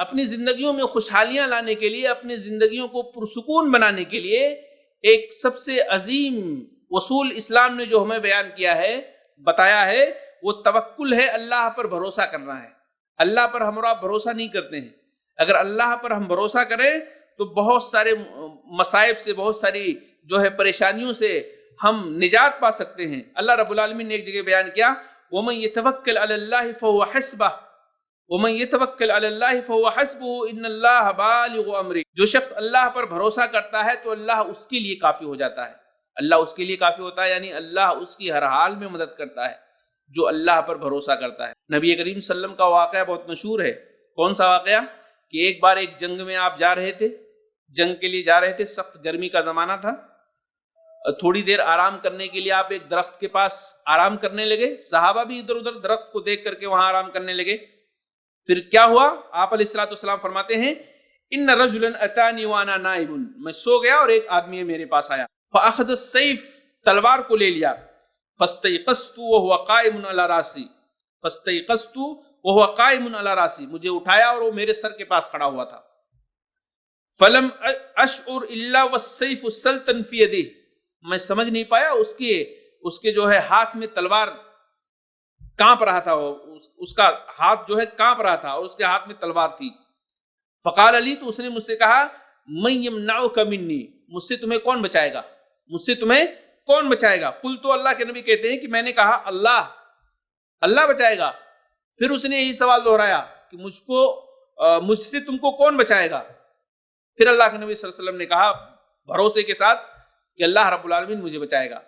اپنی زندگیوں میں خوشحالیاں لانے کے لیے، اپنی زندگیوں کو پرسکون بنانے کے لیے ایک سب سے عظیم اصول اسلام نے جو ہمیں بیان کیا ہے، بتایا ہے، وہ توکل ہے، اللہ پر بھروسہ کرنا ہے۔ اللہ پر ہم اور آپ بھروسہ نہیں کرتے ہیں۔ اگر اللہ پر ہم بھروسہ کریں تو بہت سارے مصائب سے، بہت ساری جو ہے پریشانیوں سے ہم نجات پا سکتے ہیں۔ اللہ رب العالمین نے ایک جگہ بیان کیا، وَمَن يَتَوَكَّلْ عَلَى اللَّهِ فَهُوَ حَسْبُهُ وَمَن يَتَوَكَّلْ عَلَى اللَّهِ فَهُوَ حَسْبُهُ إِنَّ اللَّهَ بَالِغُ أَمْرِهِ۔ جو شخص اللہ پر بھروسہ کرتا ہے تو اللہ اس کے لیے کافی ہو جاتا ہے۔ اللہ اس کے لیے کافی ہوتا ہے، یعنی اللہ اس کی ہر حال میں مدد کرتا ہے جو اللہ پر بھروسہ کرتا ہے۔ نبی کریم صلی اللہ علیہ وسلم کا واقعہ بہت مشہور ہے۔ کون سا واقعہ؟ کہ ایک بار ایک جنگ میں آپ جا رہے تھے، جنگ کے لیے جا رہے تھے، سخت گرمی کا زمانہ تھا، تھوڑی دیر آرام کرنے کے لیے آپ ایک درخت کے پاس آرام کرنے لگے، صحابہ بھی ادھر ادھر درخت کو دیکھ کر کے وہاں آرام کرنے لگے۔ پھر کیا ہوا؟ آپ علیہ الصلوۃ والسلام فرماتے ہیں، ان رجلا اتانی وانا نائم، میں سو گیا اور ایک آدمی میرے پاس آیا، فاخذ السیف، تلوار کو لے لیا، فاستيقظت وهو قائم على راسي، فاستيقظت وهو قائم على راسي، مجھے اٹھایا اور وہ میرے سر کے پاس کھڑا ہوا تھا، فلم اشعر الا والسيف سلطن في يده، میں سمجھ نہیں پایا اس کے جو ہے ہاتھ میں تلوار کانپ رہا تھا، اس کا ہاتھ جو ہے کانپ رہا تھا اور اس کے ہاتھ میں تلوار تھی۔ فقال لی، تو اس نے مجھ سے کہا، من یمنعک منی، مجھ سے تمہیں کون بچائے گا، مجھ سے تمہیں کون بچائے گا؟ قل، تو اللہ کے نبی کہتے ہیں کہ میں نے کہا اللہ بچائے گا۔ پھر اس نے یہی سوال دہرایا کہ مجھ سے تم کو کون بچائے گا؟ پھر اللہ کے نبی صلی اللہ علیہ وسلم نے کہا بھروسے کے ساتھ کہ اللہ رب العالمین مجھے بچائے گا۔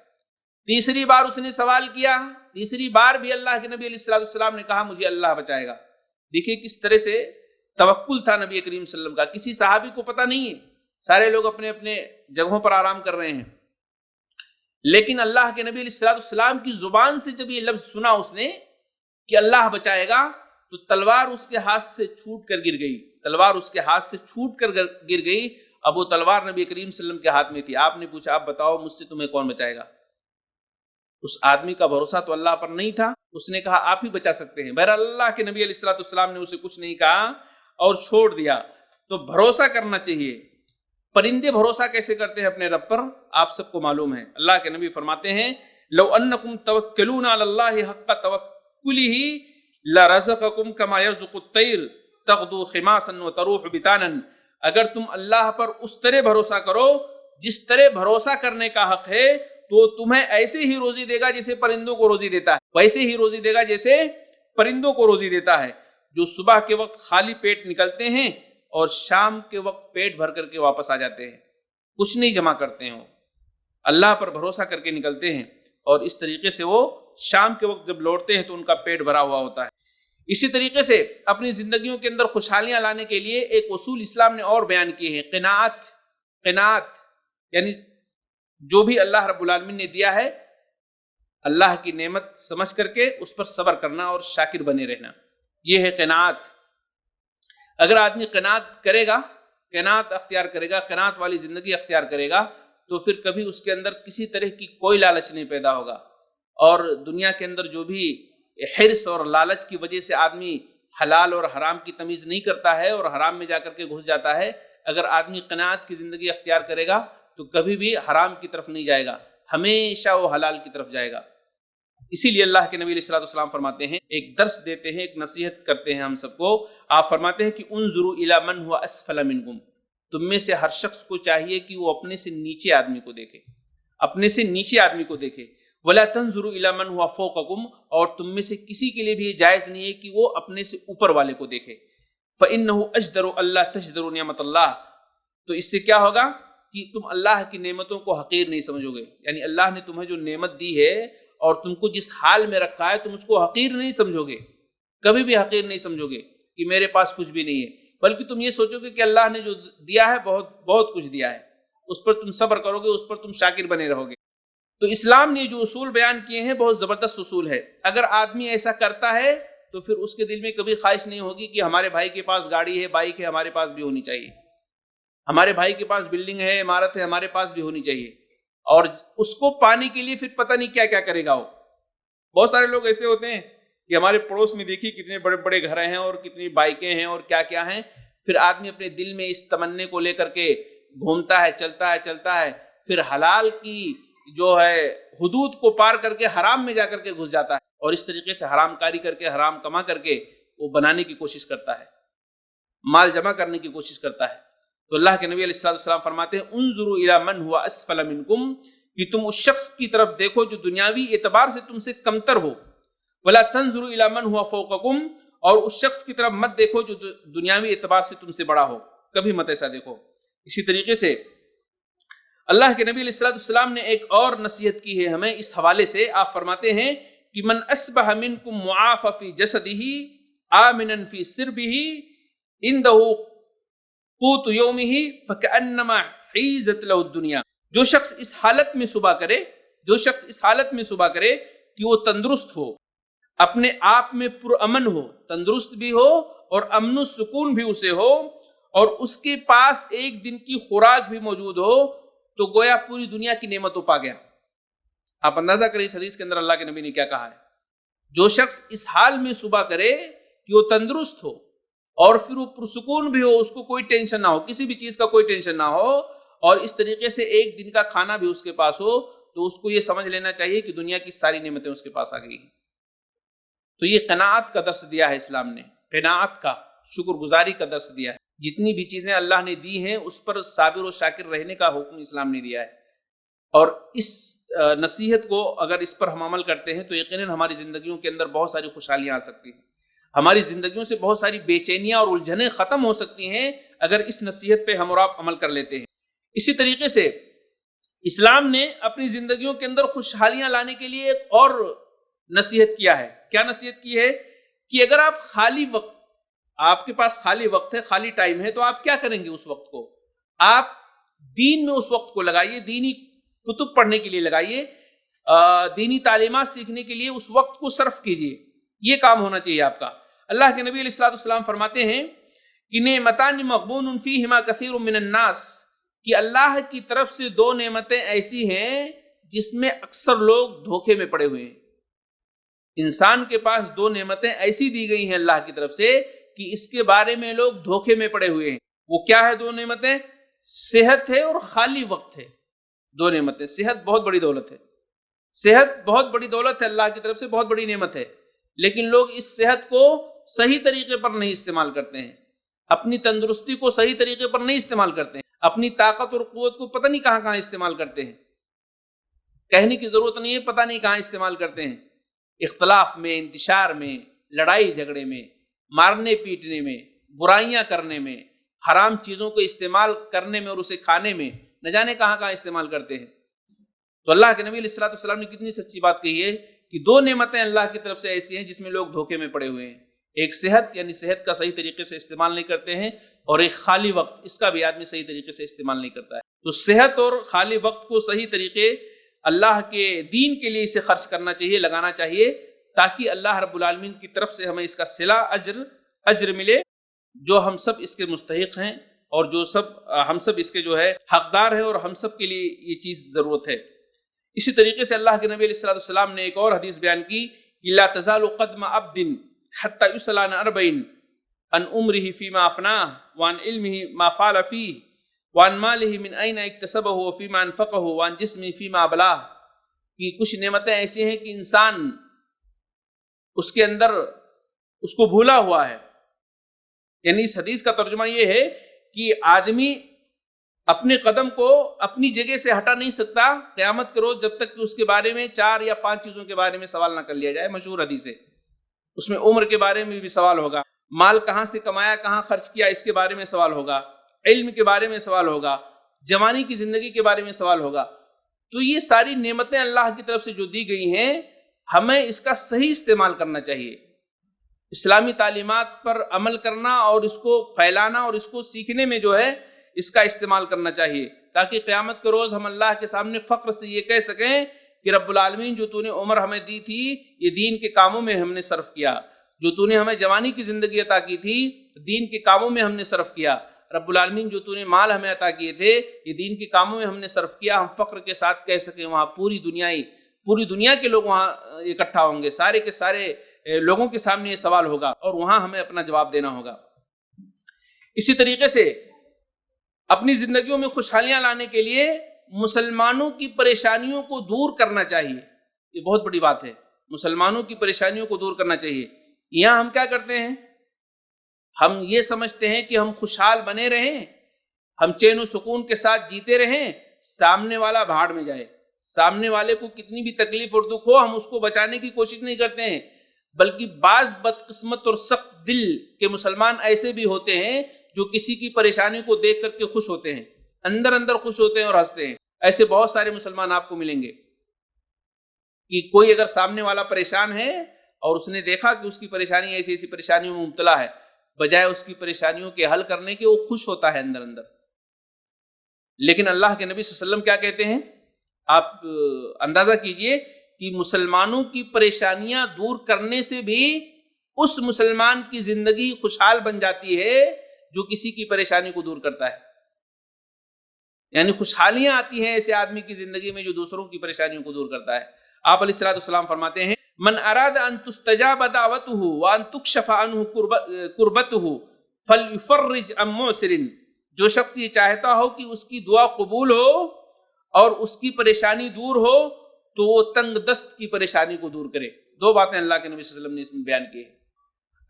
تیسری بار اس نے سوال کیا، تیسری بار بھی اللہ کے نبی علیہ الصلوۃ والسلام نے کہا مجھے اللہ بچائے گا۔ دیکھیے کس طرح سے توکل تھا نبی کریم صلی اللہ علیہ وسلم کا۔ کسی صحابی کو پتہ نہیں ہے، سارے لوگ اپنے اپنے جگہوں پر آرام کر رہے ہیں، لیکن اللہ کے نبی علیہ الصلوۃ والسلام کی زبان سے جب یہ لفظ سنا اس نے کہ اللہ بچائے گا، تو تلوار اس کے ہاتھ سے چھوٹ کر گر گئی، تلوار اس کے ہاتھ سے چھوٹ کر گر گئی۔ اب وہ تلوار نبی کریم صلی اللہ علیہ وسلم کے ہاتھ میں تھی۔ آپ نے پوچھا، آپ بتاؤ مجھ سے تمہیں کون بچائے گا؟ اس آدمی کا بھروسہ تو اللہ پر نہیں تھا، اس نے کہا آپ ہی بچا سکتے ہیں۔ بہرحال اللہ کے نبی علیہ الصلوۃ والسلام نے اسے کچھ نہیں کہا اور چھوڑ دیا۔ تو بھروسہ کرنا چاہیے۔ پرندے بھروسہ کیسے کرتے ہیں اپنے رب پر؟ آپ سب کو معلوم ہے۔ اللہ کے نبی فرماتے ہیں، لو انکم توکلون علی اللہ حق توکلہ لرزقکم کما یرزق الطیر تغدو خماسا وتروح بطانا۔ اگر تم اللہ پر اس طرح بھروسہ کرو جس طرح بھروسہ کرنے کا حق ہے، تو تمہیں ایسے ہی روزی دے گا جیسے پرندوں کو روزی دیتا ہے، ویسے ہی روزی دے گا جیسے پرندوں کو روزی دیتا ہے، جو صبح کے وقت خالی پیٹ نکلتے ہیں اور شام کے وقت پیٹ بھر کر کے واپس آ جاتے ہیں، کچھ نہیں جمع کرتے ہیں، وہ اللہ پر بھروسہ کر کے نکلتے ہیں اور اس طریقے سے وہ شام کے وقت جب لوٹتے ہیں تو ان کا پیٹ بھرا ہوا ہوتا ہے۔ اسی طریقے سے اپنی زندگیوں کے اندر خوشحالیاں لانے کے لیے ایک اصول اسلام نے اور بیان کیے ہیں، قناعت، یعنی جو بھی اللہ رب العالمین نے دیا ہے اللہ کی نعمت سمجھ کر کے اس پر صبر کرنا اور شاکر بنے رہنا، یہ ہے قناعت۔ اگر آدمی قناعت کرے گا، قناعت اختیار کرے گا، قناعت والی زندگی اختیار کرے گا، تو پھر کبھی اس کے اندر کسی طرح کی کوئی لالچ نہیں پیدا ہوگا۔ اور دنیا کے اندر جو بھی حرص اور لالچ کی وجہ سے آدمی حلال اور حرام کی تمیز نہیں کرتا ہے اور حرام میں جا کر کے گھس جاتا ہے، اگر آدمی قناعت کی زندگی اختیار کرے گا تو کبھی بھی حرام کی طرف نہیں جائے گا، ہمیشہ وہ حلال کی طرف جائے گا۔ اسی لیے اللہ کے نبی علیہ الصلوۃ والسلام فرماتے ہیں، ایک درس دیتے ہیں، ایک نصیحت کرتے ہیں ہم سب کو۔ آپ فرماتے ہیں کہ انظروا الی من هو اسفل منکم، تم میں سے ہر شخص کو چاہیے کہ وہ اپنے سے نیچے آدمی کو دیکھے، اپنے سے نیچے آدمی کو دیکھے۔ ولا تنظروا الی من هو فوقکم، اور تم میں سے کسی کے لیے بھی یہ جائز نہیں ہے کہ وہ اپنے سے اوپر والے کو دیکھے۔ فإنه اجدر الا تجدروا نعمت اللہ، تو اس سے کیا ہوگا کہ تم اللہ کی نعمتوں کو حقیر نہیں سمجھو گے، یعنی اللہ نے تمہیں جو نعمت دی ہے اور تم کو جس حال میں رکھا ہے تم اس کو حقیر نہیں سمجھو گے، کبھی بھی حقیر نہیں سمجھو گے کہ میرے پاس کچھ بھی نہیں ہے، بلکہ تم یہ سوچو گے کہ اللہ نے جو دیا ہے بہت کچھ دیا ہے، اس پر تم صبر کرو گے، اس پر تم شاکر بنے رہو گے۔ تو اسلام نے جو اصول بیان کیے ہیں بہت زبردست اصول ہے۔ اگر آدمی ایسا کرتا ہے تو پھر اس کے دل میں کبھی خواہش نہیں ہوگی کہ ہمارے بھائی کے پاس گاڑی ہے، بائک ہے، ہمارے پاس بھی ہونی چاہیے، ہمارے بھائی کے پاس بلڈنگ ہے، عمارت ہے، ہمارے پاس بھی ہونی چاہیے، اور اس کو پانے کے لیے پھر پتہ نہیں کیا کیا کرے گا وہ۔ بہت سارے لوگ ایسے ہوتے ہیں کہ ہمارے پڑوس میں دیکھیے کتنے بڑے بڑے گھر ہیں اور کتنی بائکیں ہیں اور کیا کیا ہیں، پھر آدمی اپنے دل میں اس تمنے کو لے کر کے گھومتا ہے، چلتا ہے، پھر حلال کی جو ہے حدود کو پار کر کے حرام میں جا کر کے گھس جاتا ہے، اور اس طریقے سے حرام کاری کر کے، حرام کما کر کے وہ بنانے کی کوشش کرتا ہے، مال جمع کرنے کی کوشش کرتا ہے۔ تو اللہ کے نبی علیہ السلام فرماتے ہیں انظروا الی من هو اسفل منکم، کہ تم اس شخص کی طرف دیکھو جو دنیاوی اعتبار سے تم سے کمتر ہو، ولا تنظروا الی من هو فوقکم، اور اس شخص کی طرف مت دیکھو جو دنیاوی اعتبار سے تم سے بڑا ہو، کبھی مت ایسا دیکھو۔ اسی طریقے سے اللہ کے نبی علیہ السلام نے ایک اور نصیحت کی ہے ہمیں اس حوالے سے، آپ فرماتے ہیں کہ من اصبح منکم معافی فی جسدہ آمنا فی سربہ عنده قوت یومہ فکأنما حیزت له الدنیا، جو شخص اس حالت میں صبح کرے کہ وہ تندرست ہو، اپنے آپ میں پرامن ہو، تندرست بھی ہو اور امن و سکون بھی اسے ہو، اور اس کے پاس ایک دن کی خوراک بھی موجود ہو، تو گویا پوری دنیا کی نعمتوں پا گیا۔ آپ اندازہ کریں اس حدیث کے اندر اللہ کے نبی نے کیا کہا ہے، جو شخص اس حال میں صبح کرے کہ وہ تندرست ہو اور پھر وہ پرسکون بھی ہو، اس کو کوئی ٹینشن نہ ہو، کسی بھی چیز کا کوئی ٹینشن نہ ہو، اور اس طریقے سے ایک دن کا کھانا بھی اس کے پاس ہو، تو اس کو یہ سمجھ لینا چاہیے کہ دنیا کی ساری نعمتیں اس کے پاس آ گئی ہیں۔ تو یہ قناعت کا درس دیا ہے اسلام نے، قناعت کا، شکر گزاری کا درس دیا ہے، جتنی بھی چیزیں اللہ نے دی ہیں اس پر صابر و شاکر رہنے کا حکم اسلام نے دیا ہے، اور اس نصیحت کو اگر اس پر ہم عمل کرتے ہیں تو یقیناً ہماری زندگیوں کے اندر بہت ساری خوشحالیاں آ سکتی ہیں، ہماری زندگیوں سے بہت ساری بے چینیاں اور الجھنیں ختم ہو سکتی ہیں اگر اس نصیحت پہ ہم اور آپ عمل کر لیتے ہیں۔ اسی طریقے سے اسلام نے اپنی زندگیوں کے اندر خوشحالیاں لانے کے لیے ایک اور نصیحت کیا ہے۔ کیا نصیحت کی ہے کہ اگر آپ آپ کے پاس خالی وقت ہے، خالی ٹائم ہے، تو آپ کیا کریں گے اس وقت کو؟ آپ دین میں اس وقت کو لگائیے، دینی کتب پڑھنے کے لیے لگائیے، دینی تعلیمات سیکھنے کے لیے اس وقت کو صرف کیجیے، یہ کام ہونا چاہیے آپ کا۔ اللہ کے نبی علیہ السلام فرماتے ہیں کہ نعمتان مغبون فیہما کثیر من الناس، کہ اللہ کی طرف سے دو نعمتیں ایسی ہیں جس میں اکثر لوگ دھوکے میں پڑے ہوئے ہیں۔ انسان کے پاس دو نعمتیں ایسی دی گئی ہیں اللہ کی طرف سے کہ اس کے بارے میں لوگ دھوکے میں پڑے ہوئے ہیں۔ وہ کیا ہے دو نعمتیں؟ صحت ہے اور خالی وقت ہے۔ دو نعمتیں، صحت بہت بڑی دولت ہے، صحت بہت بڑی دولت ہے، اللہ کی طرف سے بہت بڑی نعمت ہے، لیکن لوگ اس صحت کو صحیح طریقے پر نہیں استعمال کرتے ہیں، اپنی تندرستی کو صحیح طریقے پر نہیں استعمال کرتے ہیں، اپنی طاقت اور قوت کو پتہ نہیں کہاں کہاں استعمال کرتے ہیں، کہنے کی ضرورت نہیں ہے، پتہ نہیں کہاں استعمال کرتے ہیں، اختلاف میں، انتشار میں، لڑائی جھگڑے میں، مارنے پیٹنے میں، برائیاں کرنے میں، حرام چیزوں کو استعمال کرنے میں اور اسے کھانے میں، نہ جانے کہاں کہاں استعمال کرتے ہیں۔ تو اللہ کے نبی علیہ السلام نے کتنی سچی بات کہی ہے کہ دو نعمتیں اللہ کی طرف سے ایسی ہیں جس میں لوگ دھوکے میں پڑے ہوئے ہیں، ایک صحت، یعنی صحت کا صحیح طریقے سے استعمال نہیں کرتے ہیں، اور ایک خالی وقت، اس کا بھی آدمی صحیح طریقے سے استعمال نہیں کرتا ہے۔ تو صحت اور خالی وقت کو صحیح طریقے اللہ کے دین کے لیے اسے خرچ کرنا چاہیے، لگانا چاہیے، تاکہ اللہ رب العالمین کی طرف سے ہمیں اس کا صلہ اجر ملے، جو ہم سب اس کے مستحق ہیں، اور جو ہم سب اس کے جو ہے حقدار ہیں، اور ہم سب کے لیے یہ چیز ضرورت ہے۔ اسی طریقے سے اللہ کے نبی علیہ السلام نے ایک اور حدیث بیان کی کہ لا تزال قدم عبد حتى يسأل عن 40 عن عمره فيما افناه وعن علمه ما فعل فيه وعن ماله من اين اكتسبه وفيما انفقه وعن جسمه فيما ابلاه، کہ کچھ نعمتیں ایسی ہیں کہ انسان اس کے اندر اس کو بھولا ہوا ہے۔ یعنی اس حدیث کا ترجمہ یہ ہے کہ آدمی اپنے قدم کو اپنی جگہ سے ہٹا نہیں سکتا قیامت کے روز جب تک کہ اس کے بارے میں 4 یا 5 چیزوں کے بارے میں سوال نہ کر لیا جائے۔ مشہور حدیث ہے، اس میں عمر کے بارے میں بھی سوال ہوگا، مال کہاں سے کمایا، کہاں خرچ کیا، اس کے بارے میں سوال ہوگا، علم کے بارے میں سوال ہوگا، جوانی کی زندگی کے بارے میں سوال ہوگا۔ تو یہ ساری نعمتیں اللہ کی طرف سے جو دی گئی ہیں، ہمیں اس کا صحیح استعمال کرنا چاہیے، اسلامی تعلیمات پر عمل کرنا اور اس کو پھیلانا اور اس کو سیکھنے میں جو ہے اس کا استعمال کرنا چاہیے، تاکہ قیامت کے روز ہم اللہ کے سامنے فخر سے یہ کہہ سکیں کہ رب العالمین جو تو نے عمر ہمیں دی تھی یہ دین کے کاموں میں ہم نے صرف کیا، جو تو نے ہمیں جوانی کی زندگی عطا کی تھی دین کے کاموں میں ہم نے صرف کیا، رب العالمین جو تو نے مال ہمیں عطا کیے تھے یہ دین کے کاموں میں ہم نے صرف کیا۔ ہم فخر کے ساتھ کہہ سکیں وہاں پوری دنیا کے لوگ وہاں اکٹھا ہوں گے، سارے کے سارے لوگوں کے سامنے یہ سوال ہوگا اور وہاں ہمیں اپنا جواب دینا ہوگا۔ اسی طریقے سے اپنی زندگیوں میں خوشحالیاں لانے کے لیے مسلمانوں کی پریشانیوں کو دور کرنا چاہیے۔ یہ بہت بڑی بات ہے، مسلمانوں کی پریشانیوں کو دور کرنا چاہیے۔ یہاں ہم کیا کرتے ہیں؟ ہم یہ سمجھتے ہیں کہ ہم خوشحال بنے رہیں، ہم چین و سکون کے ساتھ جیتے رہیں، سامنے والا بھاڑ میں جائے۔ سامنے والے کو کتنی بھی تکلیف اور دکھ ہو، ہم اس کو بچانے کی کوشش نہیں کرتے ہیں، بلکہ بعض بدقسمت اور سخت دل کے مسلمان ایسے بھی ہوتے ہیں جو کسی کی پریشانی کو دیکھ کر کے خوش ہوتے ہیں، اندر اندر خوش ہوتے ہیں اور ہنستے ہیں۔ ایسے بہت سارے مسلمان آپ کو ملیں گے کہ کوئی اگر سامنے والا پریشان ہے اور اس نے دیکھا کہ اس کی پریشانی ایسی ایسی پریشانیوں میں مبتلا ہے، بجائے اس کی پریشانیوں کے حل کرنے کے وہ خوش ہوتا ہے اندر اندر۔ لیکن اللہ کے نبی صلی اللہ علیہ وسلم کیا کہتے ہیں؟ آپ اندازہ کیجئے کہ مسلمانوں کی پریشانیاں دور کرنے سے بھی اس مسلمان کی زندگی خوشحال بن جاتی ہے جو کسی کی پریشانی کو دور کرتا ہے۔ یعنی خوشحالیاں آتی ہیں ایسے آدمی کی زندگی میں جو دوسروں کی پریشانیوں کو دور کرتا ہے۔ آپ علیہ الصلوۃ والسلام فرماتے ہیں من اراد ان تستجاب دعوته وان تكشف عنه كربته فليفرج عن معسر، جو شخص یہ چاہتا ہو کہ اس کی دعا قبول ہو اور اس کی پریشانی دور ہو تو وہ تنگ دست کی پریشانی کو دور کرے۔ دو باتیں اللہ کے نبی صلی اللہ علیہ وسلم نے اس میں بیان کی ہیں۔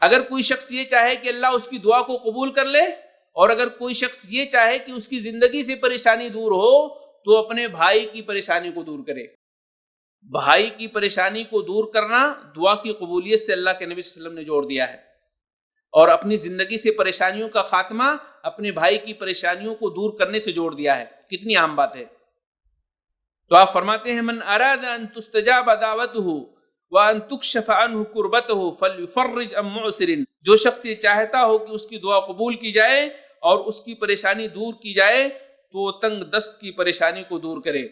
اگر کوئی شخص یہ چاہے کہ اللہ اس کی دعا کو قبول کر لے، اور اگر کوئی شخص یہ چاہے کہ اس کی زندگی سے پریشانی دور ہو تو اپنے بھائی کی پریشانی کو دور کرے۔ بھائی کی پریشانی کو دور کرنا دعا کی قبولیت سے اللہ کے نبی صلی اللہ علیہ وسلم نے جوڑ دیا ہے، اور اپنی زندگی سے پریشانیوں کا خاتمہ اپنے بھائی کی پریشانیوں کو دور کرنے سے جوڑ دیا ہے۔ کتنی عام بات ہے۔ تو آپ فرماتے ہیں من اراد ان تستجاب دعوته وان تكشف عنه كربته فليفرج عن معسر، جو شخص یہ چاہتا ہو کہ اس کی دعا قبول کی جائے اور اس کی پریشانی دور کی جائے تو وہ تنگ دست کی پریشانی کو دور کرے۔